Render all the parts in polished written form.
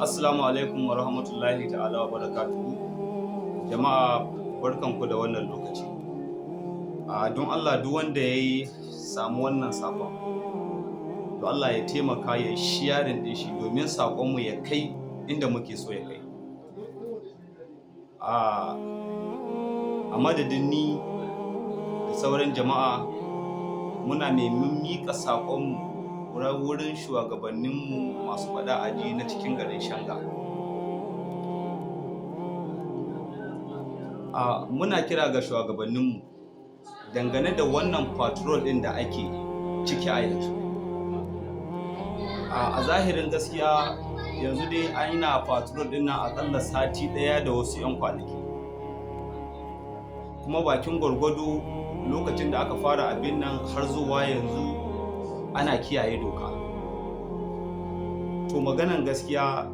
Assalamu alaikum wa rahmatullahi ta'ala wa barakatuhu. Jama'a barkanku da wannan lokaci. Don Allah duk wanda ya samu wannan sakon, don Allah ya taimaka ya sharing din shi domin sakonmu ya kai inda muke so ya kai. A madadin ni da sauran jama'a muna neman miƙa sakonmu wurin shugabanninmu masu faɗa aji na cikin garin Shanga. Muna kira ga shugabanninmu dangane da wannan patrol ɗin da ake ciki a yanzu. A zahirin gaskiya yanzu dai an yi na patrol ɗin nan aƙalla sati ɗaya da wasu 'yan kwanaki. Kuma bakin gwargwado lokacin da aka fara abin nan har zuwa yanzu ana kiyaye doka. To maganan gaskiya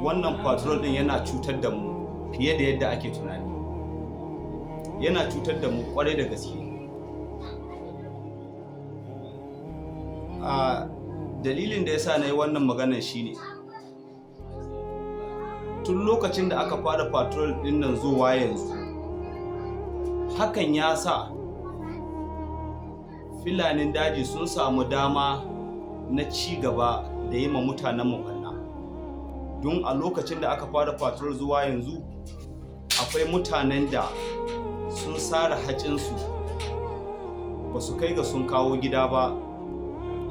wannan patrol din yana cutar da mu fiye da yadda ake tunani. Yana cutar da mu kwarai da gaske. Dalilin da yasa na yi wannan maganan shine tun lokacin da aka fara patrol din nan zuwa yanzu, hakan ya sa filanin daji sun samu dama na ci gaba da yi ma mutanen mu ɓanna. Don a lokacin da aka fara patrol zuwa yanzu akwai mutanen da sun sare hacinsu ba su kai ga sun kawo gida ba,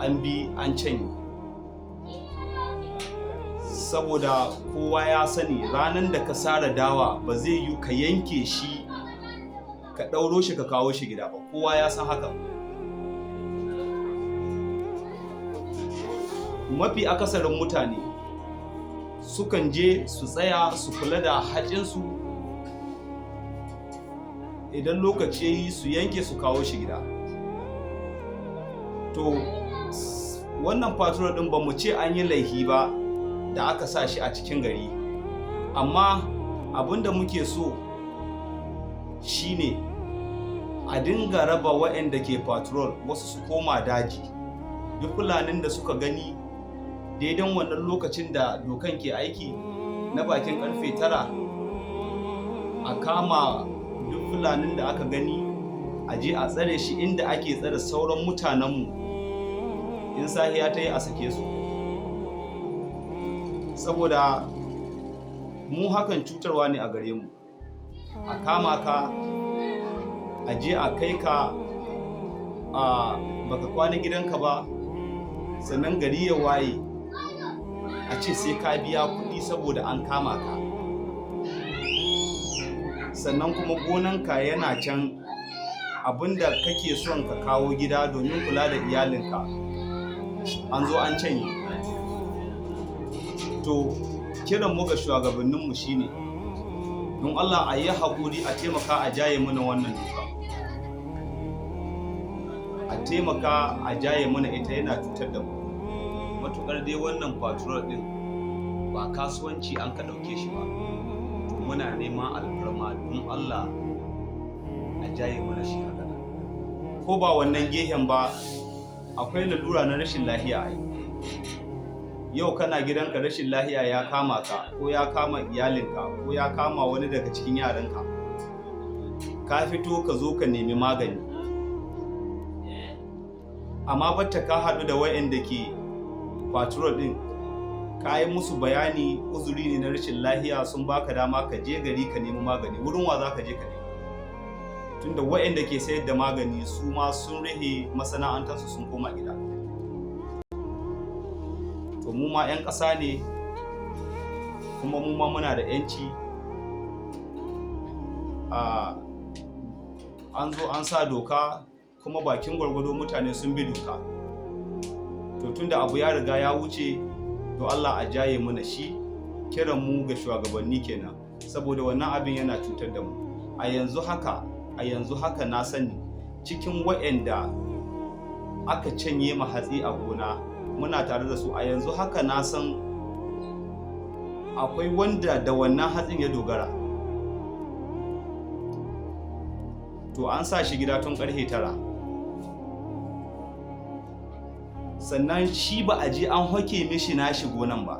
an bi an canye. Saboda kowa ya sani ranar da ka sare dawa ba zai yi ka yanke shi ka ɗauro shi ka kawo shi gida ba, kowa ya san haka. Mafi akasarin mutane sukan je su tsaya su kula da haƙinsu, idan lokaci yayi su yanke su kawo shi gida. To wannan patrol din ba mu ce an yi laifi ba da aka sa shi a cikin gari, amma abinda muke so shine a dinga raba waɗanda ke patrol, wasu su koma daji. Duk fulanin da suka gani daidan wannan lokacin da dokan ke aiki na bakin karfe 9, a kama duk fulanin da aka gani a je a tsare shi inda ake tsare sauran mutanenmu. In sahiya ta yi a sake su, saboda mu hakan cutarwa ne a gare mu. A kama ka a je a kai ka baka kwana gidanka ba, sannan gari ya waye a ce sai ka biya kuɗi saboda an kama ka. Sannan kuma gonanka yana can, abinda kake son ka kawo gida domin kula da iyalinka an zo an canye. To kiran mu ga shugabanninmu shine don Allah a yi haƙuri, a taimaka a jaye mana wannan doka. A taimaka a jaye mana ita, yana cutar da mu. Matuƙar dai wannan patrol ɗin ba kasuwanci an ka ɗauke shi ba, to muna neman alfarma don Allah a jaye mana shi haka. Ko ba wannan gehen ba, akwai lalura na rashin lafiya ai. Yau kana gidanka rashin lafiya ya kama ka, ko ya kama iyalinka, ko ya kama wani daga cikin yaranka, ka fito ka zo ka nemi magani, amma batta ka haɗu da wayanda ke patrol din, ka yi musu bayani uzuri ne na rashin lafiya, sun baka dama ka je gari ka nemi magani. Wurin wa za ka je ka nemi? Tunda wayanda ke sayar da magani su ma sun rahe masana'antarsu sun koma gida. To mu ma 'yan ƙasa ne, kuma mu ma muna da 'yanci. An zo an sa doka, kuma bakin gwargwado mutane sun bi doka. To tunda abu ya riga ya wuce, to Allah a jaye mana shi. Kiran mu ga shugabanni kenan, saboda wannan abin yana cutar da mu. A yanzu haka na sani cikin waɗanda aka canye ma hatsi a gona muna tare da su. A yanzu haka na san akwai wanda da wannan hatsin ya dogara. To an sa shi gida tun karfe 9, sannan shi ba a je an hoke mishi nashi gonan ba.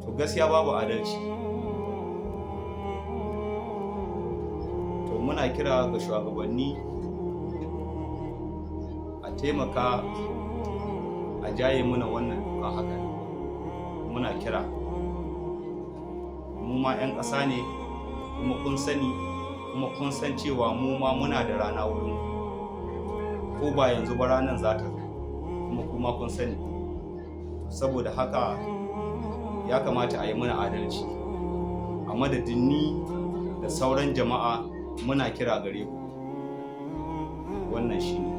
to gaskiya babu adalci. To muna kira ga shugabanni a taimaka a jaye muna wannan doka haka. Muna kira, mu ma 'yan ƙasa ne, kuma kun sani, kuma kun san cewa mu ma muna da rana wurin, ko ba yanzu ba ranar za ta zo, kuma kuma kun sani. Saboda haka ya kamata a yi mana adalci. A madadin ni da sauran jama'a muna kira gare ku, wannan shi ne.